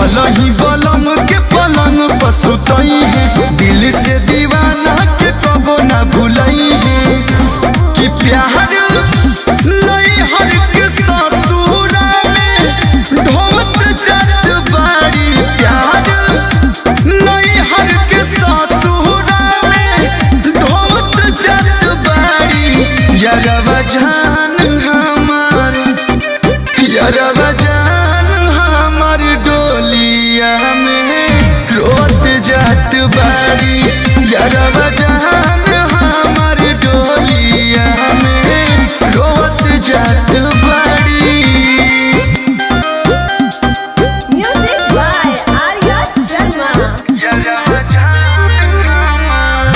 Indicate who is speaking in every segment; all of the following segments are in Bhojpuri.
Speaker 1: भलही बलम के पलंग पर सुतई है, दिल से दीवाना के कबो ना भुलई है। कि प्यार नहीं हर के ससुरा में ढोत जात बाड़ी, प्यार नहीं हर के ससुरा में ढोत जात बाड़ी। यारवा जान हमार, यारवा जान हमार डोलिया में रोत जात बाड़ी। यारवा जान हमार डोलिया में रोत जात बाड़ी।
Speaker 2: Music by Arya Sharma.
Speaker 1: यारवा जान हमार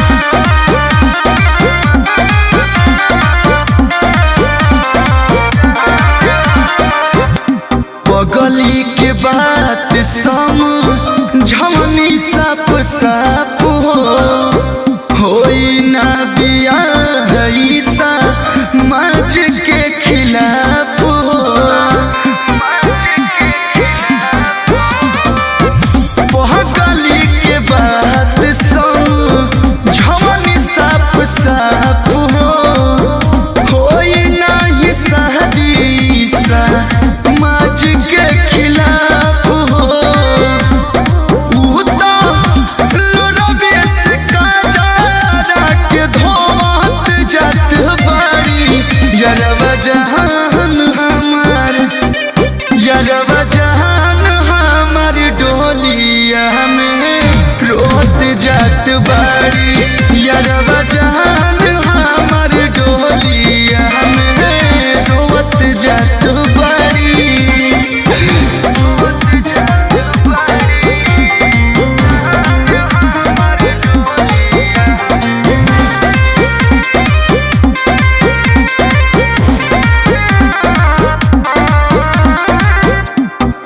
Speaker 1: पगली के बात समझवनी साफ साफ होई ना बियाह ईसा मज के खिलाफ हो। पगली के बात समझवनी साफ साफ होई नहीं शादी सा मज के खिलाफ हो। लोरबे से काजरा के धोवत जात बाड़ी। यारवा जान हमार, यारवा जान हमार डोलिया में रोत जात बाड़ी। यारवा जान हमार डोलिया में रोत जात बाड़ी।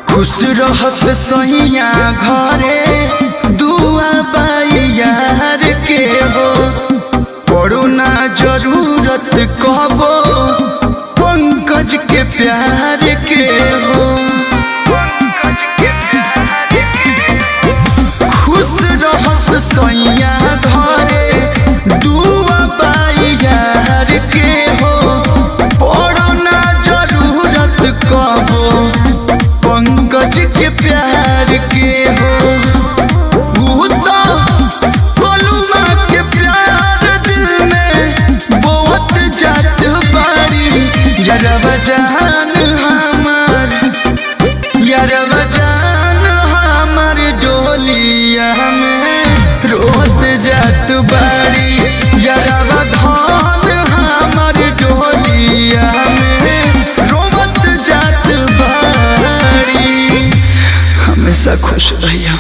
Speaker 1: खुश रहस सैया घरे दुआ बाई यार के हो, पड़ो ना जरूरत कहबो पंकज के प्यार के हो। खुश रहस सैया घरे दुआ बाई यार के हो, पड़ो ना जरूरत कहबो पंकज के प्यार के हो। गोलुमा के प्यार दिल में बहुत जात बाड़ी। यारवा जान हमार, यारवा जान हमार डोलिया में रोत जात बाड़ी। यारवा धान हमार डोलिया में रोत जात बाड़ी। हमेशा खुश रहिया।